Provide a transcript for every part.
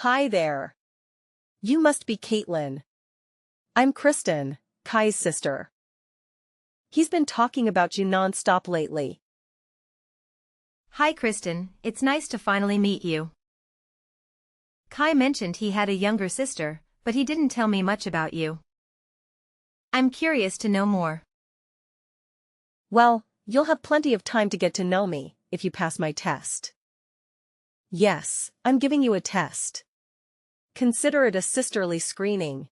Hi there. You must be Caitlin. I'm Kristen, Kai's sister. He's been talking about you non-stop lately. Hi Kristen, it's nice to finally meet you. Kai mentioned he had a younger sister, but he didn't tell me much about you. I'm curious to know more. Well, you'll have plenty of time to get to know me, if you pass my test. Yes, I'm giving you a test. Consider it a sisterly screening.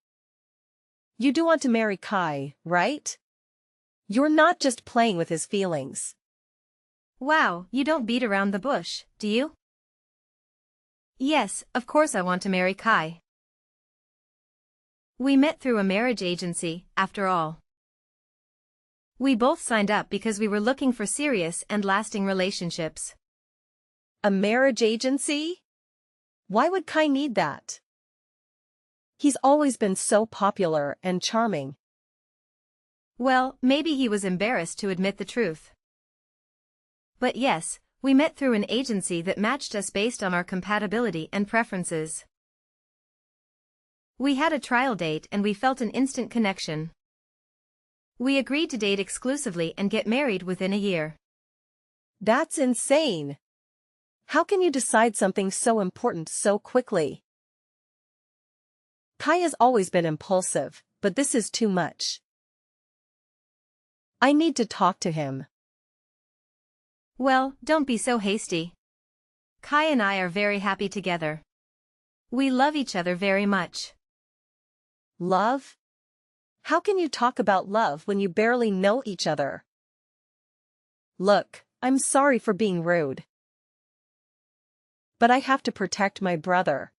You do want to marry Kai, right? You're not just playing with his feelings. Wow, you don't beat around the bush, do you? Yes, of course I want to marry Kai. We met through a marriage agency, after all. We both signed up because we were looking for serious and lasting relationships. A marriage agency? Why would Kai need that? He's always been so popular and charming. Well, maybe he was embarrassed to admit the truth. But yes, we met through an agency that matched us based on our compatibility and preferences. We had a trial date and we felt an instant connection. We agreed to date exclusively and get married within a year. That's insane. How can you decide something so important so quickly? Kai has always been impulsive, but this is too much. I need to talk to him. Well, don't be so hasty. Kai and I are very happy together. We love each other very much. Love? How can you talk about love when you barely know each other? Look, I'm sorry for being rude. But I have to protect my brother.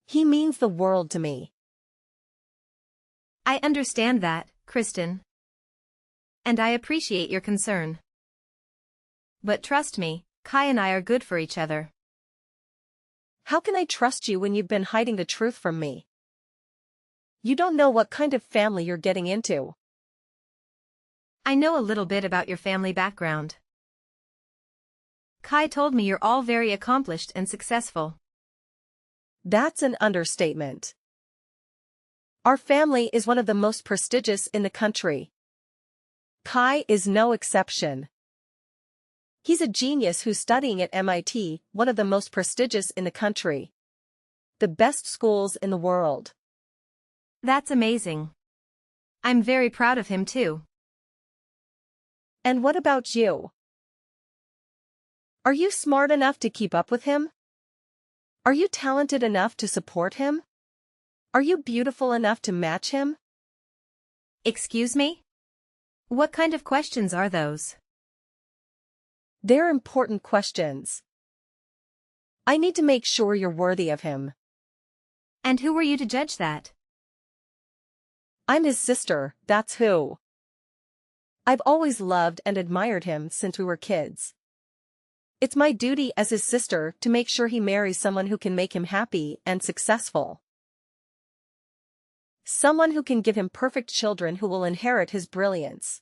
He means the world to me. I understand that, Kristen. And I appreciate your concern. But trust me, Kai and I are good for each other. How can I trust you when you've been hiding the truth from me? You don't know what kind of family you're getting into. I know a little bit about your family background. Kai told me you're all very accomplished and successful. That's an understatement. Our family is one of the most prestigious in the country. Kai is no exception. He's a genius who's studying at MIT, one of the most prestigious in the country. The best schools in the world. That's amazing. I'm very proud of him too. And what about you? Are you smart enough to keep up with him? Are you talented enough to support him? Are you beautiful enough to match him? Excuse me? What kind of questions are those? They're important questions. I need to make sure you're worthy of him. And who were you to judge that? I'm his sister, that's who. I've always loved and admired him since we were kids. It's my duty as his sister to make sure he marries someone who can make him happy and successful. Someone who can give him perfect children who will inherit his brilliance.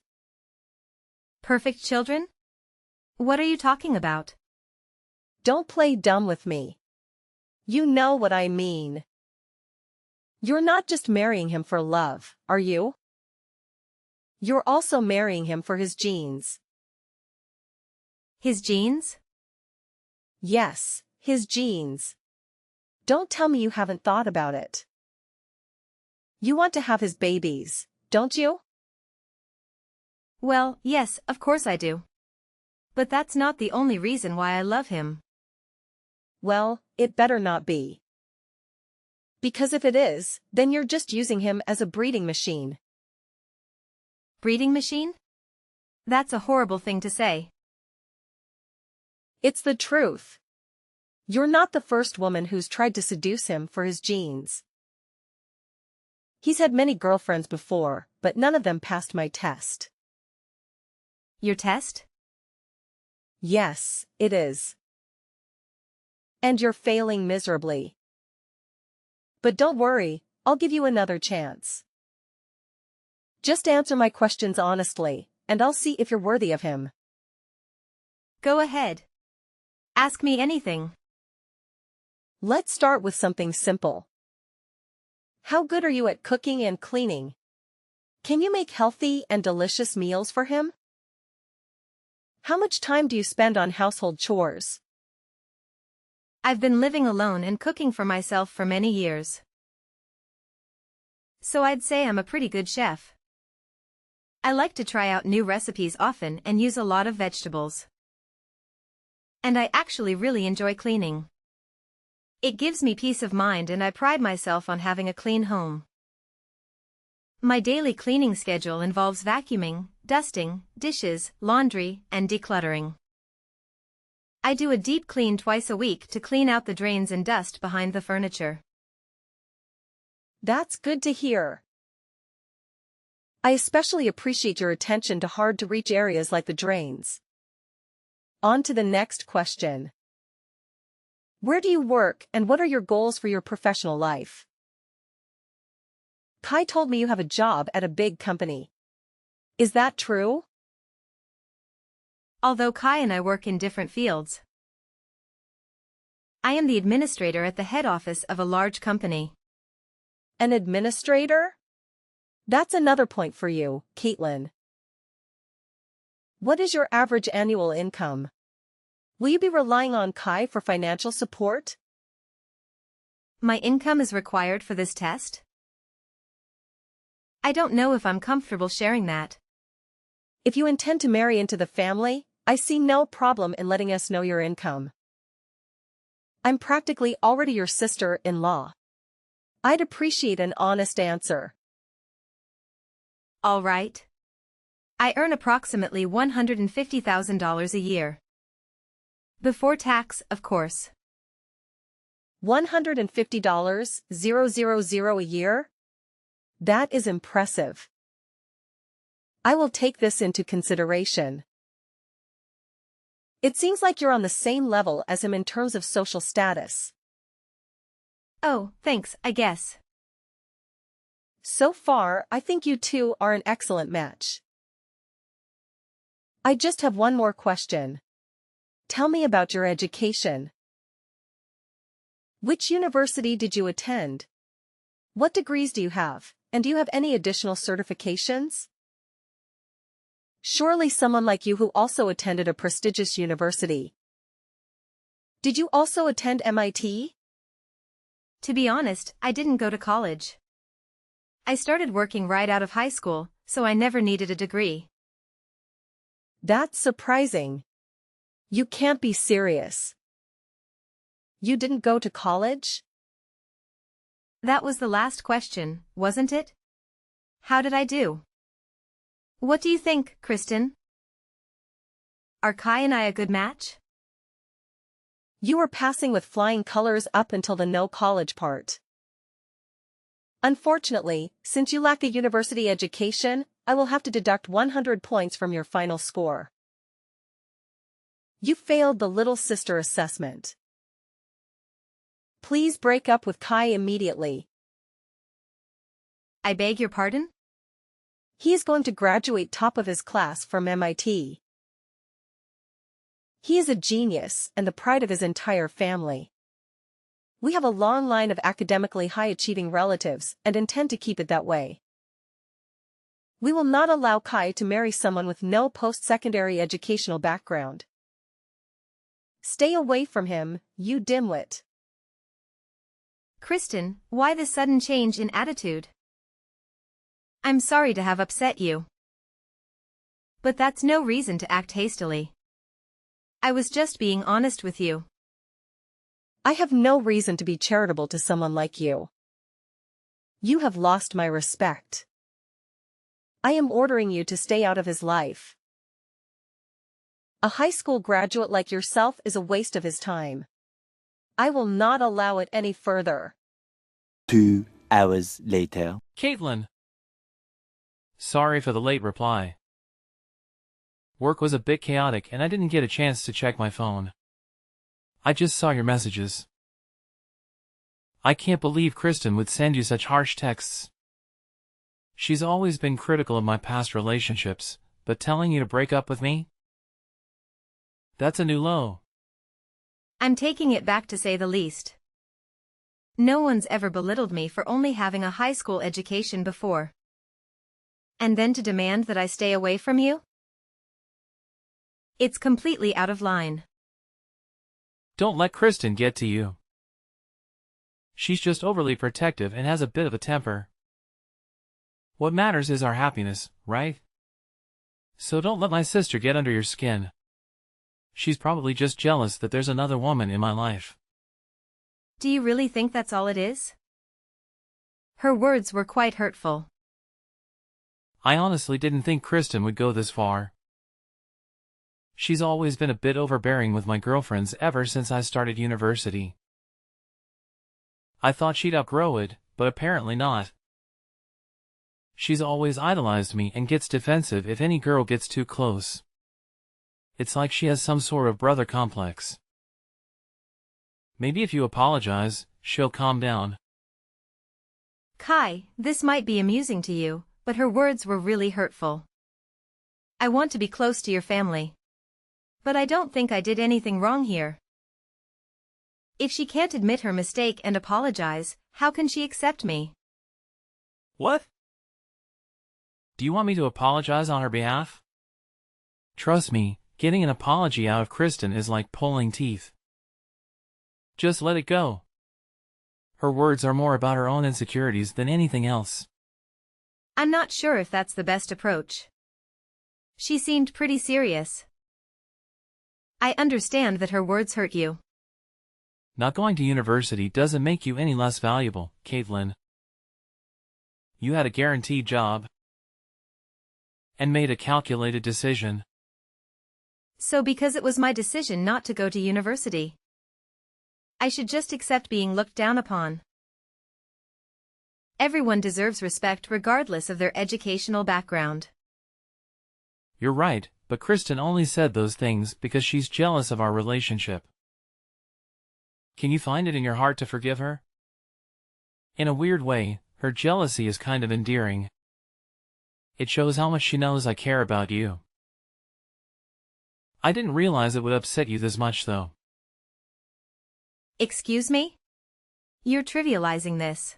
Perfect children? What are you talking about? Don't play dumb with me. You know what I mean. You're not just marrying him for love, are you? You're also marrying him for his genes. His genes? Yes, his genes. Don't tell me you haven't thought about it. You want to have his babies, don't you? Well, yes, of course I do. But that's not the only reason why I love him. Well, it better not be. Because if it is, then you're just using him as a breeding machine. Breeding machine? That's a horrible thing to say. It's the truth. You're not the first woman who's tried to seduce him for his genes. He's had many girlfriends before, but none of them passed my test. Your test? Yes, it is. And you're failing miserably. But don't worry, I'll give you another chance. Just answer my questions honestly, and I'll see if you're worthy of him. Go ahead. Ask me anything. Let's start with something simple. How good are you at cooking and cleaning? Can you make healthy and delicious meals for him? How much time do you spend on household chores? I've been living alone and cooking for myself for many years. So I'd say I'm a pretty good chef. I like to try out new recipes often and use a lot of vegetables. And I actually really enjoy cleaning. It gives me peace of mind and I pride myself on having a clean home. My daily cleaning schedule involves vacuuming, dusting, dishes, laundry, and decluttering. I do a deep clean twice a week to clean out the drains and dust behind the furniture. That's good to hear. I especially appreciate your attention to hard-to-reach areas like the drains. On to the next question. Where do you work and what are your goals for your professional life? Kai told me you have a job at a big company. Is that true? Although Kai and I work in different fields. I am the administrator at the head office of a large company. An administrator? That's another point for you, Caitlin. What is your average annual income? Will you be relying on Kai for financial support? My income is required for this test? I don't know if I'm comfortable sharing that. If you intend to marry into the family, I see no problem in letting us know your income. I'm practically already your sister-in-law. I'd appreciate an honest answer. All right. I earn approximately $150,000 a year. Before tax, of course. $150,000 a year? That is impressive. I will take this into consideration. It seems like you're on the same level as him in terms of social status. Oh, thanks, I guess. So far, I think you two are an excellent match. I just have one more question. Tell me about your education. Which university did you attend? What degrees do you have, and do you have any additional certifications? Surely someone like you who also attended a prestigious university. Did you also attend MIT? To be honest, I didn't go to college. I started working right out of high school, so I never needed a degree. That's surprising. You can't be serious. You didn't go to college? That was the last question, wasn't it? How did I do? What do you think, Kristen? Are Kai and I a good match? You were passing with flying colors up until the no college part. Unfortunately, since you lack a university education, I will have to deduct 100 points from your final score. You failed the little sister assessment. Please break up with Kai immediately. I beg your pardon? He is going to graduate top of his class from MIT. He is a genius and the pride of his entire family. We have a long line of academically high-achieving relatives and intend to keep it that way. We will not allow Kai to marry someone with no post-secondary educational background. Stay away from him, you dimwit. Kristen, why the sudden change in attitude? I'm sorry to have upset you. But that's no reason to act hastily. I was just being honest with you. I have no reason to be charitable to someone like you. You have lost my respect. I am ordering you to stay out of his life. A high school graduate like yourself is a waste of his time. I will not allow it any further. 2 hours later. Caitlin. Sorry for the late reply. Work was a bit chaotic and I didn't get a chance to check my phone. I just saw your messages. I can't believe Kristen would send you such harsh texts. She's always been critical of my past relationships, but telling you to break up with me? That's a new low. I'm taking it back to say the least. No one's ever belittled me for only having a high school education before. And then to demand that I stay away from you? It's completely out of line. Don't let Kristen get to you. She's just overly protective and has a bit of a temper. What matters is our happiness, right? So don't let my sister get under your skin. She's probably just jealous that there's another woman in my life. Do you really think that's all it is? Her words were quite hurtful. I honestly didn't think Kristen would go this far. She's always been a bit overbearing with my girlfriends ever since I started university. I thought she'd outgrow it, but apparently not. She's always idolized me and gets defensive if any girl gets too close. It's like she has some sort of brother complex. Maybe if you apologize, she'll calm down. Kai, this might be amusing to you, but her words were really hurtful. I want to be close to your family. But I don't think I did anything wrong here. If she can't admit her mistake and apologize, how can she accept me? What? Do you want me to apologize on her behalf? Trust me, getting an apology out of Kristen is like pulling teeth. Just let it go. Her words are more about her own insecurities than anything else. I'm not sure if that's the best approach. She seemed pretty serious. I understand that her words hurt you. Not going to university doesn't make you any less valuable, Caitlin. You had a guaranteed job and made a calculated decision. So because it was my decision not to go to university, I should just accept being looked down upon. Everyone deserves respect regardless of their educational background. You're right, but Kristen only said those things because she's jealous of our relationship. Can you find it in your heart to forgive her? In a weird way, her jealousy is kind of endearing. It shows how much she knows I care about you. I didn't realize it would upset you this much, though. Excuse me? You're trivializing this.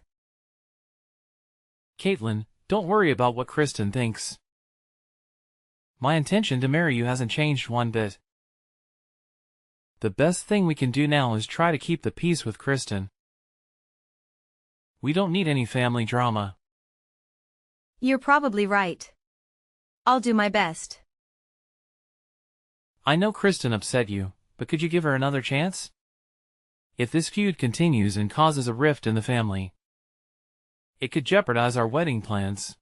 Caitlin, don't worry about what Kristen thinks. My intention to marry you hasn't changed one bit. The best thing we can do now is try to keep the peace with Kristen. We don't need any family drama. You're probably right. I'll do my best. I know Kristen upset you, but could you give her another chance? If this feud continues and causes a rift in the family, it could jeopardize our wedding plans.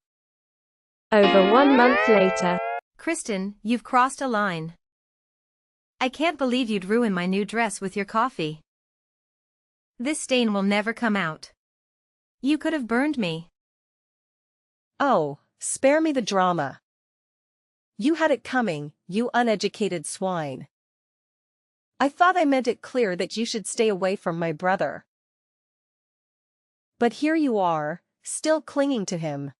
Over 1 month later. Kristen, you've crossed a line. I can't believe you'd ruin my new dress with your coffee. This stain will never come out. You could have burned me. Oh, spare me the drama. You had it coming, you uneducated swine. I thought I meant it clear that you should stay away from my brother. But here you are, still clinging to him.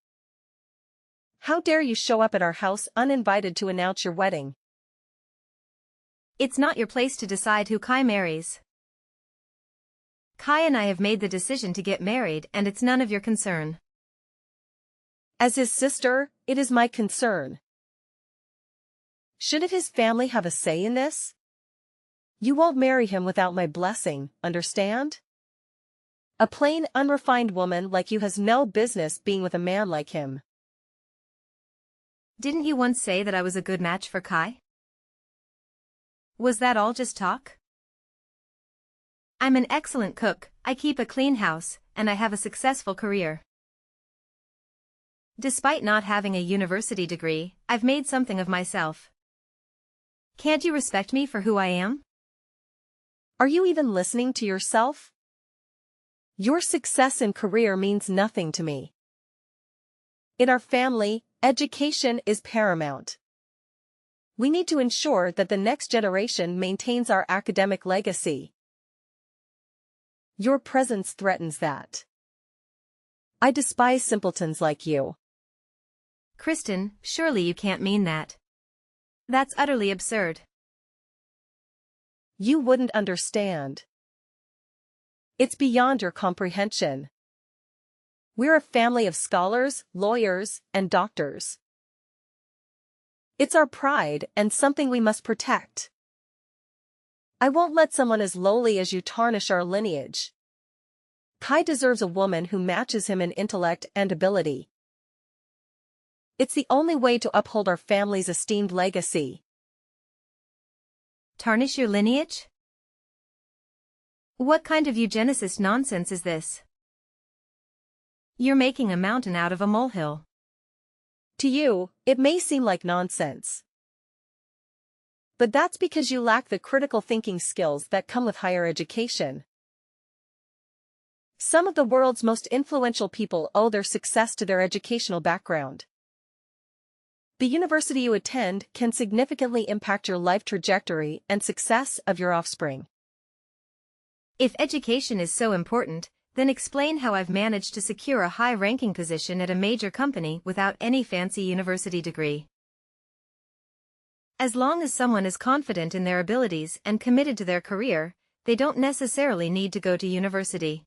How dare you show up at our house uninvited to announce your wedding? It's not your place to decide who Kai marries. Kai and I have made the decision to get married and it's none of your concern. As his sister, it is my concern. Shouldn't his family have a say in this? You won't marry him without my blessing, understand? A plain, unrefined woman like you has no business being with a man like him. Didn't you once say that I was a good match for Kai? Was that all just talk? I'm an excellent cook, I keep a clean house, and I have a successful career. Despite not having a university degree, I've made something of myself. Can't you respect me for who I am? Are you even listening to yourself? Your success in career means nothing to me. In our family, education is paramount. We need to ensure that the next generation maintains our academic legacy. Your presence threatens that. I despise simpletons like you. Kristen, surely you can't mean that. That's utterly absurd. You wouldn't understand. It's beyond your comprehension. We're a family of scholars, lawyers, and doctors. It's our pride and something we must protect. I won't let someone as lowly as you tarnish our lineage. Kai deserves a woman who matches him in intellect and ability. It's the only way to uphold our family's esteemed legacy. Tarnish your lineage? What kind of eugenicist nonsense is this? You're making a mountain out of a molehill. To you, it may seem like nonsense. But that's because you lack the critical thinking skills that come with higher education. Some of the world's most influential people owe their success to their educational background. The university you attend can significantly impact your life trajectory and success of your offspring. If education is so important, then explain how I've managed to secure a high-ranking position at a major company without any fancy university degree. As long as someone is confident in their abilities and committed to their career, they don't necessarily need to go to university.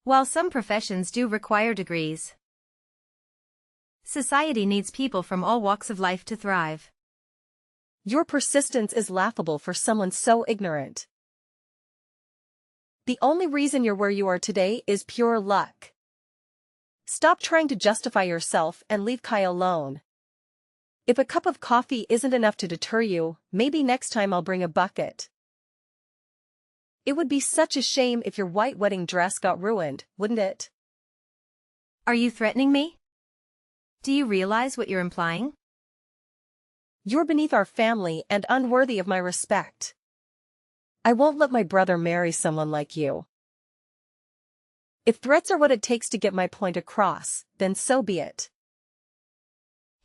While some professions do require degrees, society needs people from all walks of life to thrive. Your persistence is laughable for someone so ignorant. The only reason you're where you are today is pure luck. Stop trying to justify yourself and leave Kai alone. If a cup of coffee isn't enough to deter you, maybe next time I'll bring a bucket. It would be such a shame if your white wedding dress got ruined, wouldn't it? Are you threatening me? Do you realize what you're implying? You're beneath our family and unworthy of my respect. I won't let my brother marry someone like you. If threats are what it takes to get my point across, then so be it.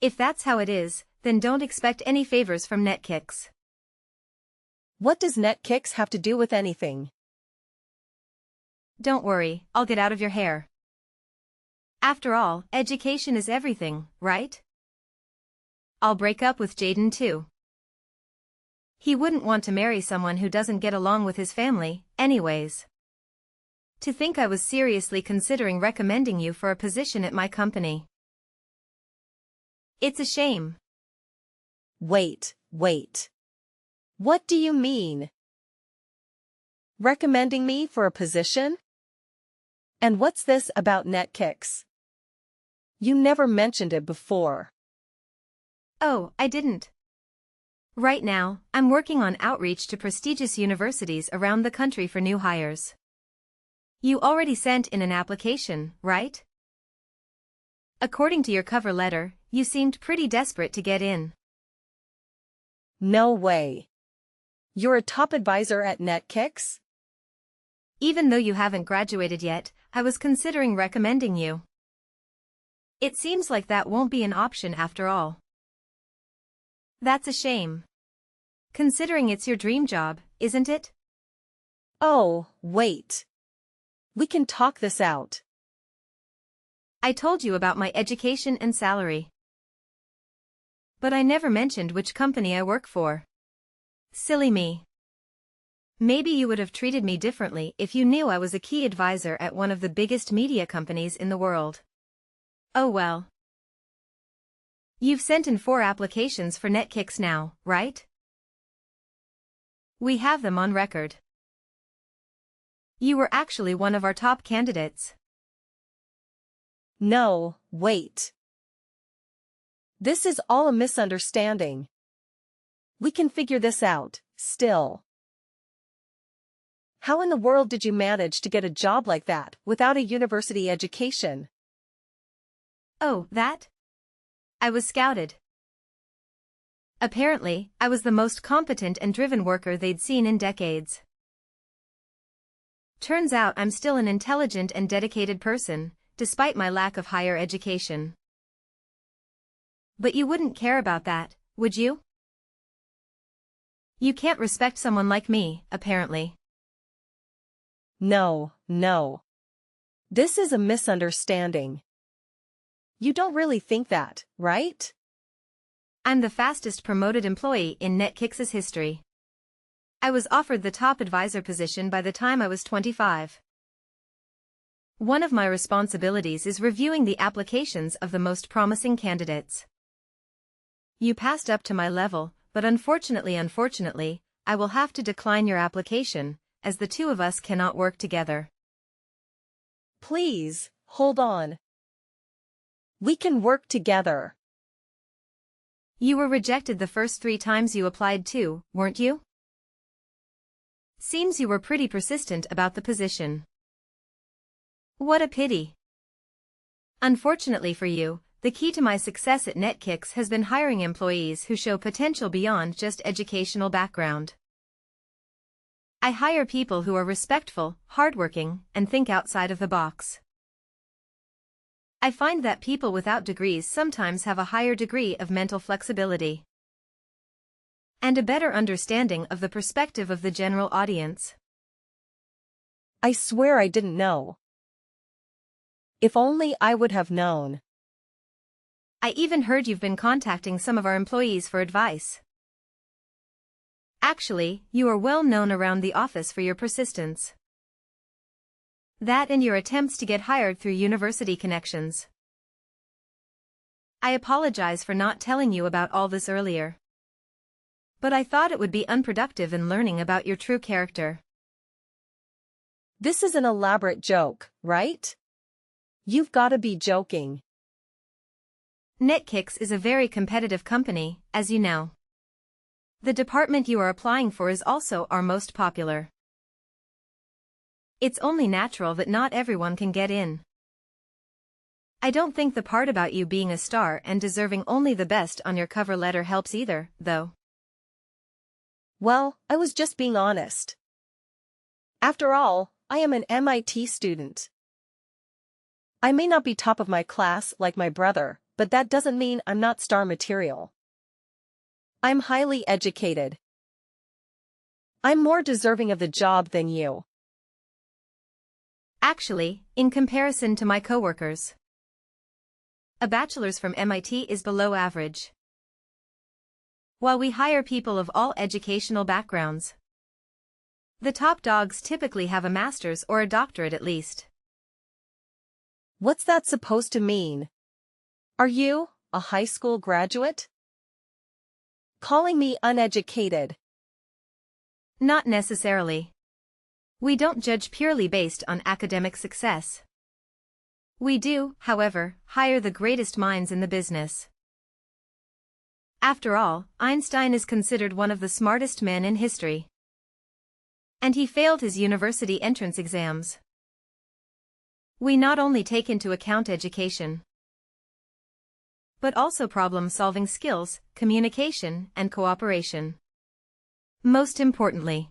If that's how it is, then don't expect any favors from Netkicks. What does Netkicks have to do with anything? Don't worry, I'll get out of your hair. After all, education is everything, right? I'll break up with Jaden too. He wouldn't want to marry someone who doesn't get along with his family, anyways. To think I was seriously considering recommending you for a position at my company. It's a shame. Wait. What do you mean? Recommending me for a position? And what's this about Netkicks? You never mentioned it before. Oh, I didn't. Right now, I'm working on outreach to prestigious universities around the country for new hires. You already sent in an application, right? According to your cover letter, you seemed pretty desperate to get in. No way. You're a top advisor at Netkicks? Even though you haven't graduated yet, I was considering recommending you. It seems like that won't be an option after all. That's a shame. Considering it's your dream job, isn't it? Oh, wait. We can talk this out. I told you about my education and salary. But I never mentioned which company I work for. Silly me. Maybe you would have treated me differently if you knew I was a key advisor at one of the biggest media companies in the world. Oh well. You've sent in 4 applications for Netkicks now, right? We have them on record. You were actually one of our top candidates. No, wait. This is all a misunderstanding. We can figure this out, still. How in the world did you manage to get a job like that without a university education? Oh, that? I was scouted. Apparently, I was the most competent and driven worker they'd seen in decades. Turns out I'm still an intelligent and dedicated person, despite my lack of higher education. But you wouldn't care about that, would you? You can't respect someone like me, apparently. No. This is a misunderstanding. You don't really think that, right? I'm the fastest promoted employee in Netkicks' history. I was offered the top advisor position by the time I was 25. One of my responsibilities is reviewing the applications of the most promising candidates. You passed up to my level, but unfortunately, I will have to decline your application, as the two of us cannot work together. Please, hold on. We can work together. You were rejected the first 3 times you applied too, weren't you? Seems you were pretty persistent about the position. What a pity. Unfortunately for you, the key to my success at Netkicks has been hiring employees who show potential beyond just educational background. I hire people who are respectful, hardworking, and think outside of the box. I find that people without degrees sometimes have a higher degree of mental flexibility and a better understanding of the perspective of the general audience. I swear I didn't know. If only I would have known. I even heard you've been contacting some of our employees for advice. Actually, you are well known around the office for your persistence. That and your attempts to get hired through university connections. I apologize for not telling you about all this earlier. But I thought it would be unproductive in learning about your true character. This is an elaborate joke, right? You've got to be joking. Netkicks is a very competitive company, as you know. The department you are applying for is also our most popular. It's only natural that not everyone can get in. I don't think the part about you being a star and deserving only the best on your cover letter helps either, though. Well, I was just being honest. After all, I am an MIT student. I may not be top of my class like my brother, but that doesn't mean I'm not star material. I'm highly educated. I'm more deserving of the job than you. Actually, in comparison to my coworkers, a bachelor's from MIT is below average. While we hire people of all educational backgrounds, the top dogs typically have a master's or a doctorate at least. What's that supposed to mean? Are you a high school graduate? Calling me uneducated? Not necessarily. We don't judge purely based on academic success. We do, however, hire the greatest minds in the business. After all, Einstein is considered one of the smartest men in history. And he failed his university entrance exams. We not only take into account education, but also problem-solving skills, communication, and cooperation. Most importantly,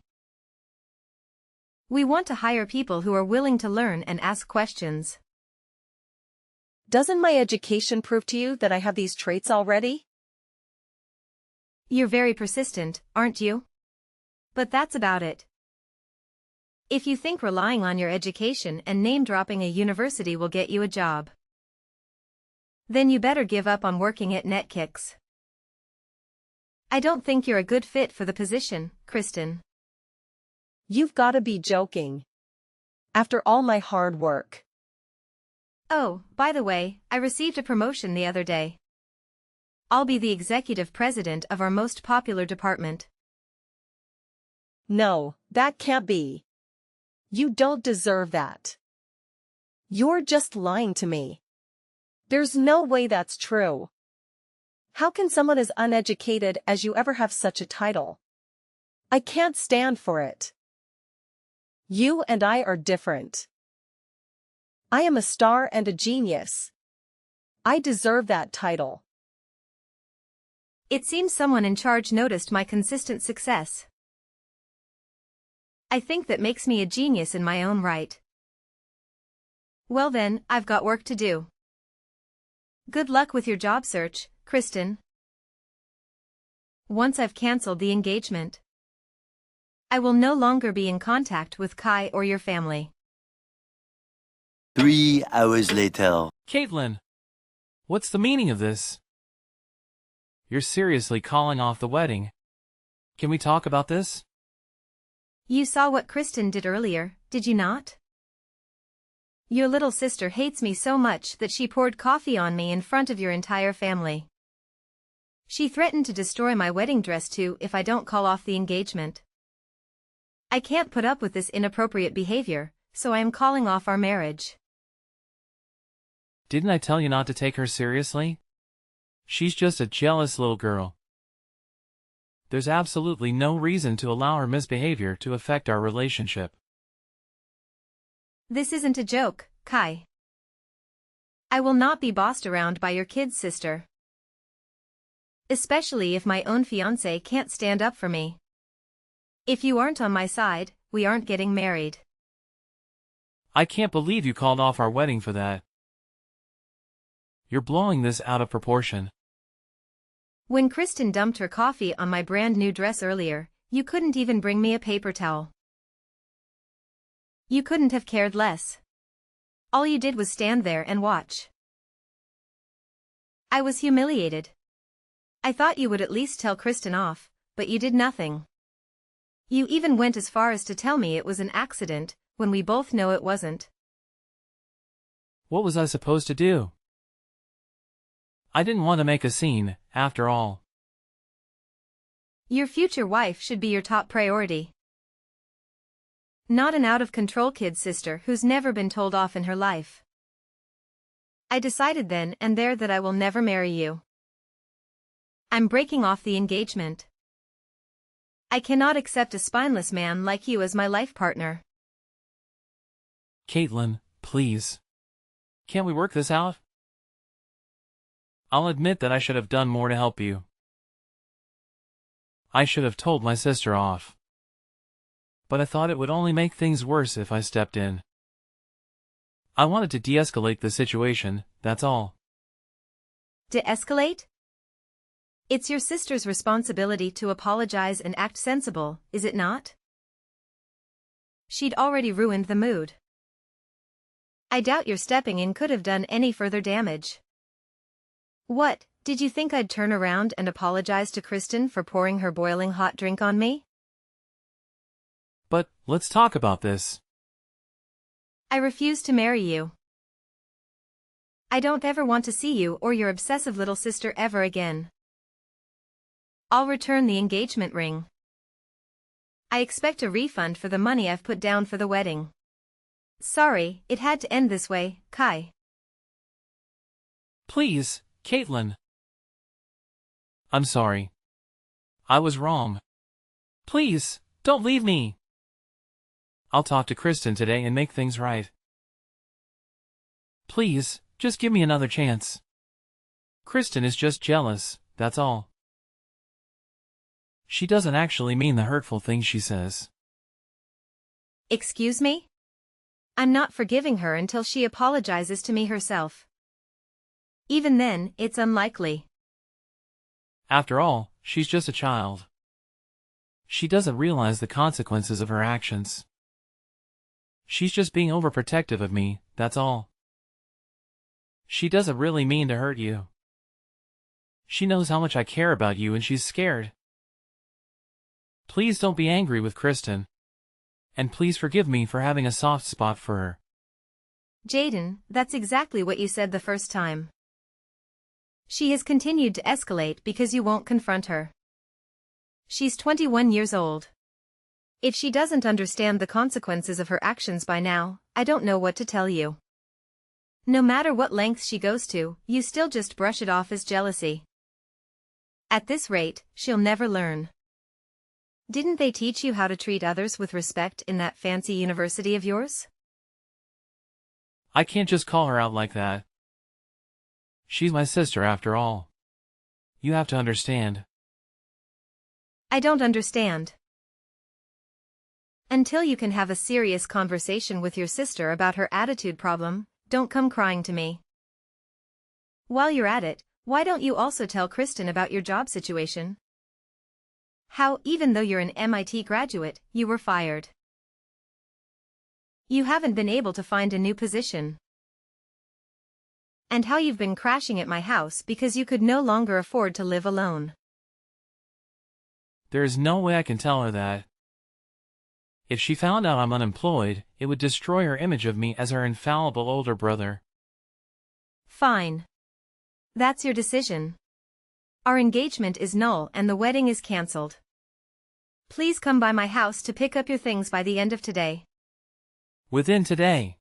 we want to hire people who are willing to learn and ask questions. Doesn't my education prove to you that I have these traits already? You're very persistent, aren't you? But that's about it. If you think relying on your education and name-dropping a university will get you a job, then you better give up on working at Netkicks. I don't think you're a good fit for the position, Kristen. You've got to be joking. After all my hard work. Oh, by the way, I received a promotion the other day. I'll be the executive president of our most popular department. No, that can't be. You don't deserve that. You're just lying to me. There's no way that's true. How can someone as uneducated as you ever have such a title? I can't stand for it. You and I are different. I am a star and a genius. I deserve that title. It seems someone in charge noticed my consistent success. I think that makes me a genius in my own right. Well then, I've got work to do. Good luck with your job search, Kristen. Once I've cancelled the engagement, I will no longer be in contact with Kai or your family. 3 hours later. Caitlin, what's the meaning of this? You're seriously calling off the wedding. Can we talk about this? You saw what Kristen did earlier, did you not? Your little sister hates me so much that she poured coffee on me in front of your entire family. She threatened to destroy my wedding dress too if I don't call off the engagement. I can't put up with this inappropriate behavior, so I am calling off our marriage. Didn't I tell you not to take her seriously? She's just a jealous little girl. There's absolutely no reason to allow her misbehavior to affect our relationship. This isn't a joke, Kai. I will not be bossed around by your kid's sister. Especially if my own fiancé can't stand up for me. If you aren't on my side, we aren't getting married. I can't believe you called off our wedding for that. You're blowing this out of proportion. When Kristen dumped her coffee on my brand new dress earlier, you couldn't even bring me a paper towel. You couldn't have cared less. All you did was stand there and watch. I was humiliated. I thought you would at least tell Kristen off, but you did nothing. You even went as far as to tell me it was an accident, when we both know it wasn't. What was I supposed to do? I didn't want to make a scene, after all. Your future wife should be your top priority. Not an out-of-control kid sister who's never been told off in her life. I decided then and there that I will never marry you. I'm breaking off the engagement. I cannot accept a spineless man like you as my life partner. Caitlin, please. Can't we work this out? I'll admit that I should have done more to help you. I should have told my sister off. But I thought it would only make things worse if I stepped in. I wanted to de-escalate the situation, that's all. De-escalate? It's your sister's responsibility to apologize and act sensible, is it not? She'd already ruined the mood. I doubt your stepping in could have done any further damage. What, did you think I'd turn around and apologize to Kristen for pouring her boiling hot drink on me? But, let's talk about this. I refuse to marry you. I don't ever want to see you or your obsessive little sister ever again. I'll return the engagement ring. I expect a refund for the money I've put down for the wedding. Sorry, it had to end this way, Kai. Please, Caitlin. I'm sorry. I was wrong. Please, don't leave me. I'll talk to Kristen today and make things right. Please, just give me another chance. Kristen is just jealous, that's all. She doesn't actually mean the hurtful things she says. Excuse me? I'm not forgiving her until she apologizes to me herself. Even then, it's unlikely. After all, she's just a child. She doesn't realize the consequences of her actions. She's just being overprotective of me, that's all. She doesn't really mean to hurt you. She knows how much I care about you and she's scared. Please don't be angry with Kristen. And please forgive me for having a soft spot for her. Jaden, that's exactly what you said the first time. She has continued to escalate because you won't confront her. She's 21 years old. If she doesn't understand the consequences of her actions by now, I don't know what to tell you. No matter what lengths she goes to, you still just brush it off as jealousy. At this rate, she'll never learn. Didn't they teach you how to treat others with respect in that fancy university of yours? I can't just call her out like that. She's my sister after all. You have to understand. I don't understand. Until you can have a serious conversation with your sister about her attitude problem, don't come crying to me. While you're at it, why don't you also tell Kristen about your job situation? How, even though you're an MIT graduate, you were fired. You haven't been able to find a new position. And how you've been crashing at my house because you could no longer afford to live alone. There is no way I can tell her that. If she found out I'm unemployed, it would destroy her image of me as her infallible older brother. Fine. That's your decision. Our engagement is null and the wedding is cancelled. Please come by my house to pick up your things by the end of today. Within today.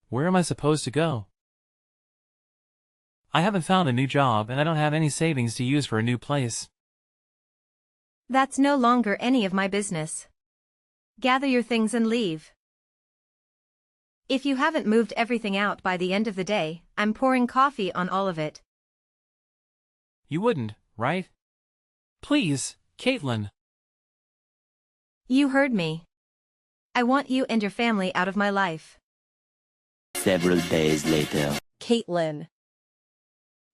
Where am I supposed to go? I haven't found a new job and I don't have any savings to use for a new place. That's no longer any of my business. Gather your things and leave. If you haven't moved everything out by the end of the day, I'm pouring coffee on all of it. You wouldn't, right? Please, Caitlin. You heard me. I want you and your family out of my life. Several days later. Caitlin.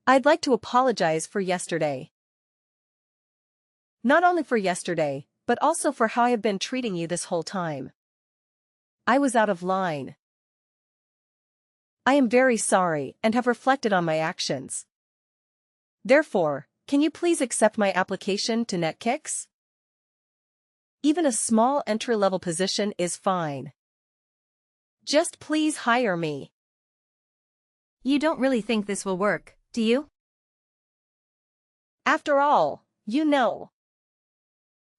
I'd like to apologize for yesterday. Not only for yesterday, but also for how I have been treating you this whole time. I was out of line. I am very sorry and have reflected on my actions. Therefore, can you please accept my application to NetKicks? Even a small entry-level position is fine. Just please hire me. You don't really think this will work, do you? After all, you know.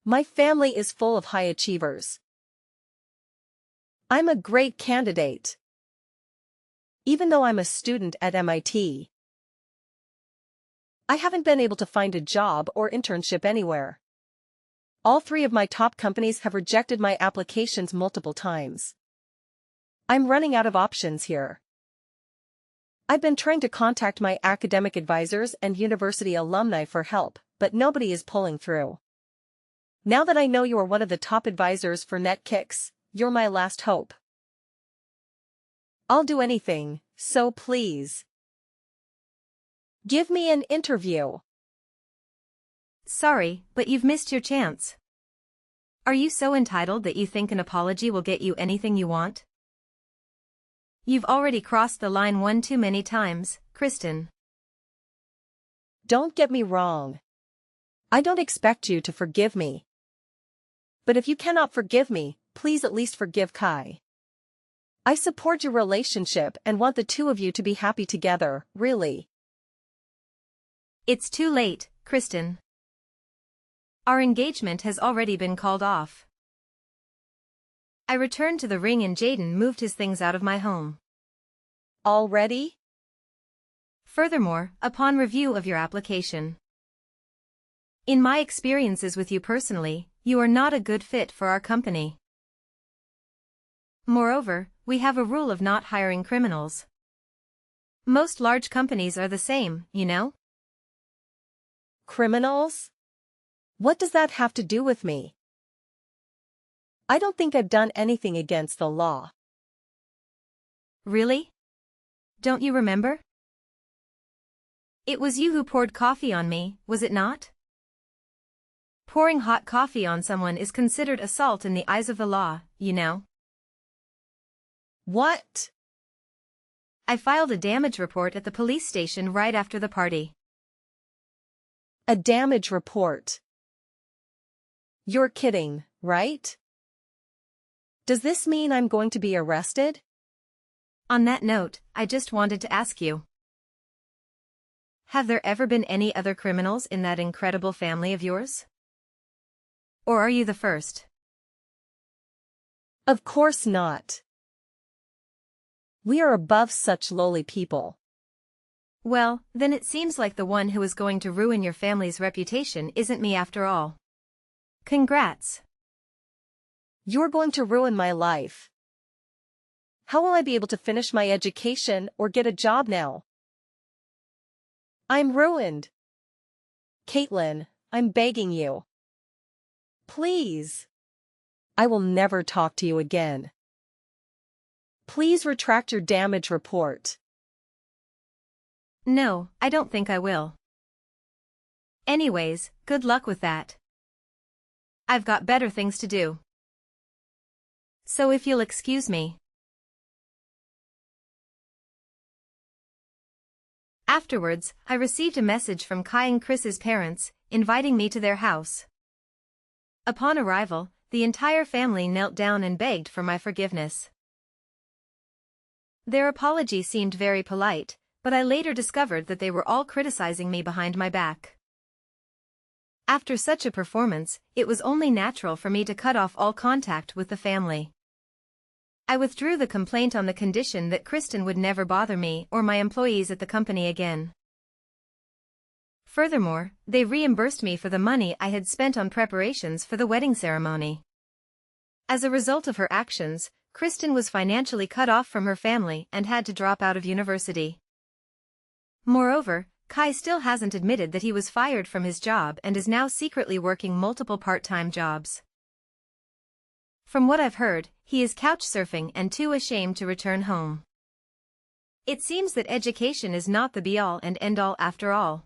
My family is full of high achievers. I'm a great candidate. Even though I'm a student at MIT, I haven't been able to find a job or internship anywhere. All 3 of my top companies have rejected my applications multiple times. I'm running out of options here. I've been trying to contact my academic advisors and university alumni for help, but nobody is pulling through. Now that I know you are one of the top advisors for NetKicks, you're my last hope. I'll do anything, so please. Give me an interview. Sorry, but you've missed your chance. Are you so entitled that you think an apology will get you anything you want? You've already crossed the line one too many times, Kristen. Don't get me wrong. I don't expect you to forgive me. But if you cannot forgive me, please at least forgive Kai. I support your relationship and want the 2 of you to be happy together, really. It's too late, Kristen. Our engagement has already been called off. I returned to the ring and Jaden moved his things out of my home. Already? Furthermore, upon review of your application, in my experiences with you personally, you are not a good fit for our company. Moreover, we have a rule of not hiring criminals. Most large companies are the same, you know? Criminals? What does that have to do with me? I don't think I've done anything against the law. Really? Don't you remember? It was you who poured coffee on me, was it not? Pouring hot coffee on someone is considered assault in the eyes of the law, you know. What? I filed a damage report at the police station right after the party. A damage report? You're kidding, right? Does this mean I'm going to be arrested? On that note, I just wanted to ask you. Have there ever been any other criminals in that incredible family of yours? Or are you the first? Of course not. We are above such lowly people. Well, then it seems like the one who is going to ruin your family's reputation isn't me after all. Congrats. You're going to ruin my life. How will I be able to finish my education or get a job now? I'm ruined. Caitlin, I'm begging you. Please. I will never talk to you again. Please retract your damage report. No, I don't think I will. Anyways, good luck with that. I've got better things to do. So if you'll excuse me. Afterwards, I received a message from Kai and Chris's parents, inviting me to their house. Upon arrival, the entire family knelt down and begged for my forgiveness. Their apology seemed very polite, but I later discovered that they were all criticizing me behind my back. After such a performance, it was only natural for me to cut off all contact with the family. I withdrew the complaint on the condition that Kristen would never bother me or my employees at the company again. Furthermore, they reimbursed me for the money I had spent on preparations for the wedding ceremony. As a result of her actions, Kristen was financially cut off from her family and had to drop out of university. Moreover, Kai still hasn't admitted that he was fired from his job and is now secretly working multiple part-time jobs. From what I've heard, he is couch surfing and too ashamed to return home. It seems that education is not the be-all and end-all after all.